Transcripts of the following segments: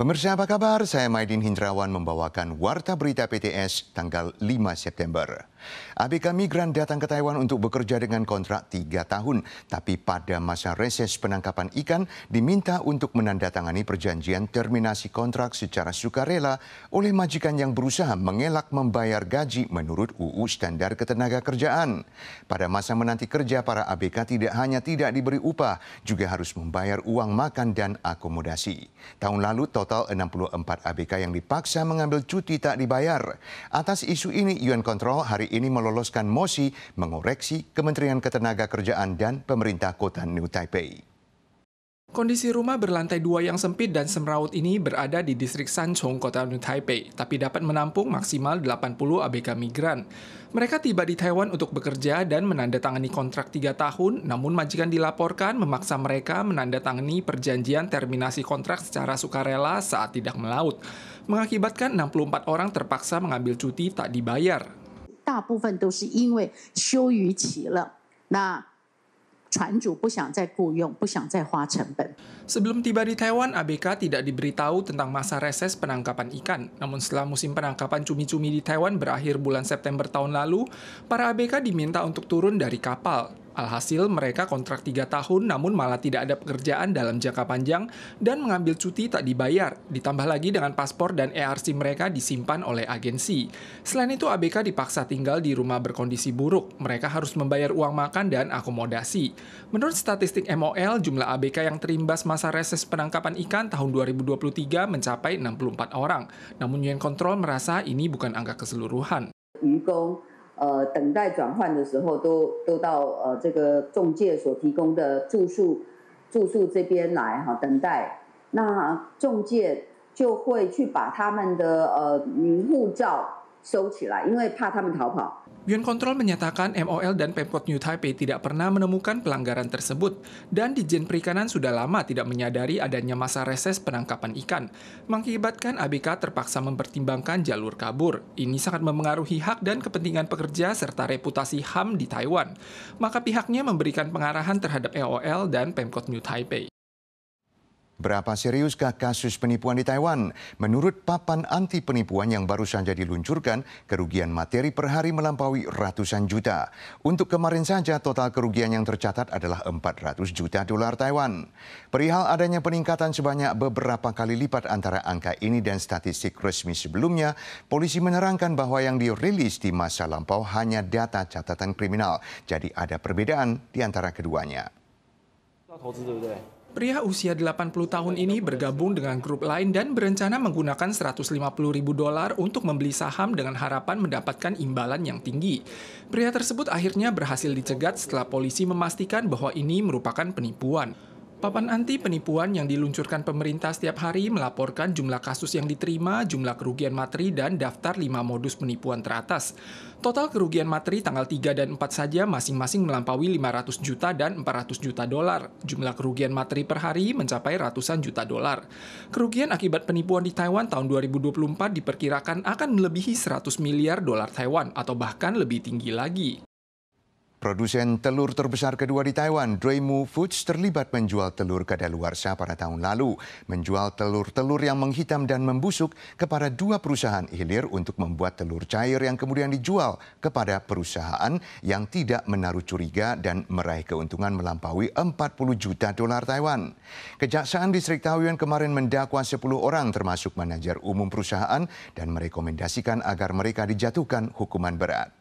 Pemirsa apa kabar? Saya Maidin Hindrawan membawakan Warta Berita PTS tanggal 5 September. ABK migran datang ke Taiwan untuk bekerja dengan kontrak 3 tahun. Tapi pada masa reses penangkapan ikan diminta untuk menandatangani perjanjian terminasi kontrak secara sukarela oleh majikan yang berusaha mengelak membayar gaji menurut UU Standar Ketenagakerjaan. Pada masa menanti kerja, para ABK tidak hanya tidak diberi upah, juga harus membayar uang makan dan akomodasi. Tahun lalu total 64 ABK yang dipaksa mengambil cuti tak dibayar. Atas isu ini, UN Control hari ini meloloskan mosi mengoreksi Kementerian Ketenagakerjaan dan pemerintah kota New Taipei. Kondisi rumah berlantai 2 yang sempit dan semrawut ini berada di distrik Sanchong, kota New Taipei, tapi dapat menampung maksimal 80 ABK migran. Mereka tiba di Taiwan untuk bekerja dan menandatangani kontrak 3 tahun, namun majikan dilaporkan memaksa mereka menandatangani perjanjian terminasi kontrak secara sukarela saat tidak melaut, mengakibatkan 64 orang terpaksa mengambil cuti tak dibayar. 大部分都是因为休渔期了，那船主不想再雇佣，不想再花成本。 Sebelum tiba di Taiwan, ABK tidak diberitahu tentang masa reses penangkapan ikan. Namun setelah musim penangkapan cumi-cumi di Taiwan berakhir bulan September tahun lalu, para ABK diminta untuk turun dari kapal. Alhasil mereka kontrak 3 tahun namun malah tidak ada pekerjaan dalam jangka panjang dan mengambil cuti tak dibayar. Ditambah lagi dengan paspor dan ERC mereka disimpan oleh agensi. Selain itu ABK dipaksa tinggal di rumah berkondisi buruk. Mereka harus membayar uang makan dan akomodasi. Menurut statistik MOL, jumlah ABK yang terimbas masa reses penangkapan ikan tahun 2023 mencapai 64 orang. Namun UN Control merasa ini bukan angka keseluruhan. 等待转换的时候都到这个中介所提供的住宿这边来等待，那中介就会去把他们的名护照收起来，因为怕他们逃跑。 UN Control menyatakan MOL dan Pemkot New Taipei tidak pernah menemukan pelanggaran tersebut dan Ditjen Perikanan sudah lama tidak menyadari adanya masa reses penangkapan ikan, mengakibatkan ABK terpaksa mempertimbangkan jalur kabur. Ini sangat memengaruhi hak dan kepentingan pekerja serta reputasi HAM di Taiwan. Maka pihaknya memberikan pengarahan terhadap MOL dan Pemkot New Taipei. Berapa seriuskah kasus penipuan di Taiwan? Menurut papan anti penipuan yang baru saja diluncurkan, kerugian materi per hari melampaui ratusan juta. Untuk kemarin saja, total kerugian yang tercatat adalah 400 juta dolar Taiwan. Perihal adanya peningkatan sebanyak beberapa kali lipat antara angka ini dan statistik resmi sebelumnya, polisi menerangkan bahwa yang dirilis di masa lampau hanya data catatan kriminal. Jadi ada perbedaan di antara keduanya. Pria usia 80 tahun ini bergabung dengan grup lain dan berencana menggunakan 150.000 dolar untuk membeli saham dengan harapan mendapatkan imbalan yang tinggi. Pria tersebut akhirnya berhasil dicegat setelah polisi memastikan bahwa ini merupakan penipuan. Papan anti penipuan yang diluncurkan pemerintah setiap hari melaporkan jumlah kasus yang diterima, jumlah kerugian materi, dan daftar 5 modus penipuan teratas. Total kerugian materi tanggal 3 dan 4 saja masing-masing melampaui 500 juta dan 400 juta dolar. Jumlah kerugian materi per hari mencapai ratusan juta dolar. Kerugian akibat penipuan di Taiwan tahun 2024 diperkirakan akan melebihi 100 miliar dolar Taiwan atau bahkan lebih tinggi lagi. Produsen telur terbesar kedua di Taiwan, Dreimu Foods, terlibat menjual telur kadaluarsa pada tahun lalu. Menjual telur-telur yang menghitam dan membusuk kepada 2 perusahaan hilir untuk membuat telur cair yang kemudian dijual kepada perusahaan yang tidak menaruh curiga dan meraih keuntungan melampaui 40 juta dolar Taiwan. Kejaksaan Distrik Taoyuan kemarin mendakwa 10 orang termasuk manajer umum perusahaan dan merekomendasikan agar mereka dijatuhkan hukuman berat.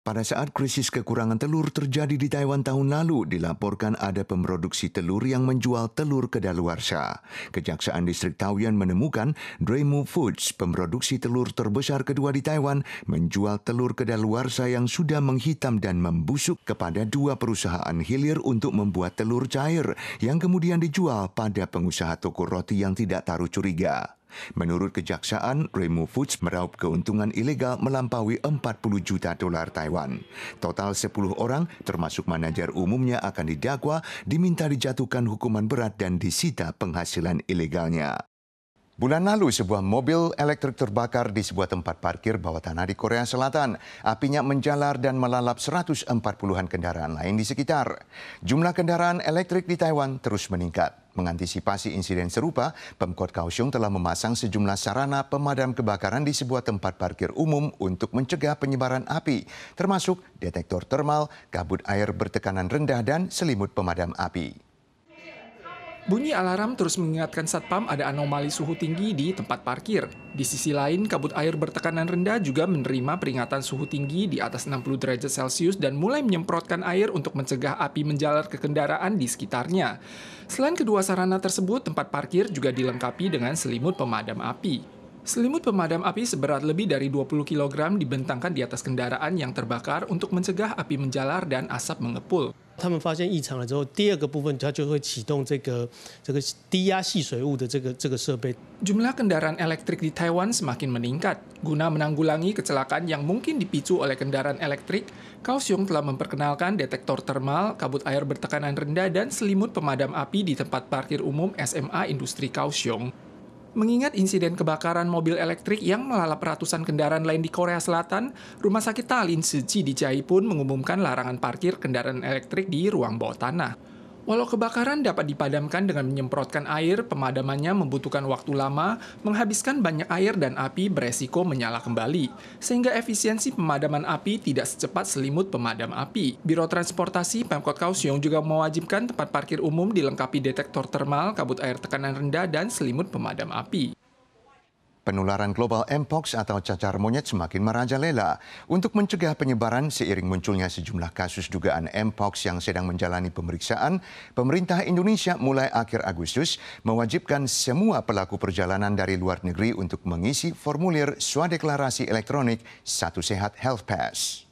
Pada saat krisis kekurangan telur terjadi di Taiwan tahun lalu, dilaporkan ada pemroduksi telur yang menjual telur kadaluarsa. Kejaksaan Distrik Taoyuan menemukan Dreimu Foods, pemroduksi telur terbesar kedua di Taiwan, menjual telur kadaluarsa yang sudah menghitam dan membusuk kepada 2 perusahaan hilir untuk membuat telur cair yang kemudian dijual pada pengusaha toko roti yang tidak taruh curiga. Menurut kejaksaan, Dreimu Foods meraup keuntungan ilegal melampaui 40 juta dolar Taiwan. Total 10 orang, termasuk manajer umumnya, akan didakwa, diminta dijatuhkan hukuman berat dan disita penghasilan ilegalnya. Bulan lalu, sebuah mobil elektrik terbakar di sebuah tempat parkir bawah tanah di Korea Selatan. Apinya menjalar dan melalap 140-an kendaraan lain di sekitar. Jumlah kendaraan elektrik di Taiwan terus meningkat. mengantisipasi insiden serupa, Pemkot Kaohsiung telah memasang sejumlah sarana pemadam kebakaran di sebuah tempat parkir umum untuk mencegah penyebaran api, termasuk detektor termal, kabut air bertekanan rendah, dan selimut pemadam api. Bunyi alarm terus mengingatkan Satpam ada anomali suhu tinggi di tempat parkir. Di sisi lain, kabut air bertekanan rendah juga menerima peringatan suhu tinggi di atas 60 derajat Celcius dan mulai menyemprotkan air untuk mencegah api menjalar ke kendaraan di sekitarnya. Selain kedua sarana tersebut, tempat parkir juga dilengkapi dengan selimut pemadam api. Selimut pemadam api seberat lebih dari 20 kg dibentangkan di atas kendaraan yang terbakar untuk mencegah api menjalar dan asap mengepul. 他们发现异常了之后，第二个部分它就会启动这个低压细水雾的这个设备。 Jumlah kendaraan elektrik di Taiwan semakin meningkat. Guna menanggulangi kecelakaan yang mungkin dipicu oleh kendaraan elektrik, Kaohsiung telah memperkenalkan detektor termal, kabut air bertekanan rendah, dan selimut pemadam api di tempat parkir umum SMA Industri Kaohsiung. Mengingat insiden kebakaran mobil elektrik yang melalap ratusan kendaraan lain di Korea Selatan, Rumah Sakit Talin Siji di Jaipun mengumumkan larangan parkir kendaraan elektrik di ruang bawah tanah. Walau kebakaran dapat dipadamkan dengan menyemprotkan air, pemadamannya membutuhkan waktu lama, menghabiskan banyak air dan api beresiko menyala kembali, sehingga efisiensi pemadaman api tidak secepat selimut pemadam api. Biro Transportasi Pemkot Kaohsiung juga mewajibkan tempat parkir umum dilengkapi detektor termal, kabut air tekanan rendah, dan selimut pemadam api. Penularan global Mpox atau cacar monyet semakin merajalela. Untuk mencegah penyebaran seiring munculnya sejumlah kasus dugaan Mpox yang sedang menjalani pemeriksaan, pemerintah Indonesia mulai akhir Agustus mewajibkan semua pelaku perjalanan dari luar negeri untuk mengisi formulir swadeklarasi elektronik Satu Sehat Health Pass.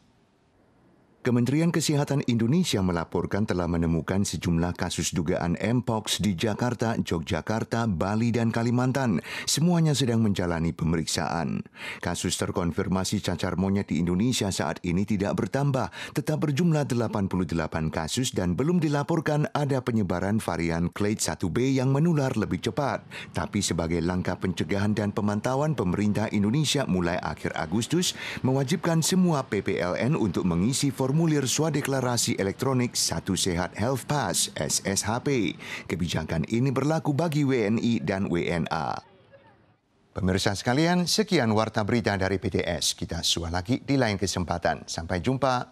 Kementerian Kesehatan Indonesia melaporkan telah menemukan sejumlah kasus dugaan Mpox di Jakarta, Yogyakarta, Bali, dan Kalimantan. Semuanya sedang menjalani pemeriksaan. Kasus terkonfirmasi cacar monyet di Indonesia saat ini tidak bertambah, tetap berjumlah 88 kasus dan belum dilaporkan ada penyebaran varian Clade 1B yang menular lebih cepat. Tapi sebagai langkah pencegahan dan pemantauan, pemerintah Indonesia mulai akhir Agustus mewajibkan semua PPLN untuk mengisi formulir swadeklarasi elektronik Satu Sehat Health Pass (SSHP). Kebijakan ini berlaku bagi WNI dan WNA. Pemirsa sekalian, sekian warta berita dari PTS. Kita sua lagi di lain kesempatan. Sampai jumpa.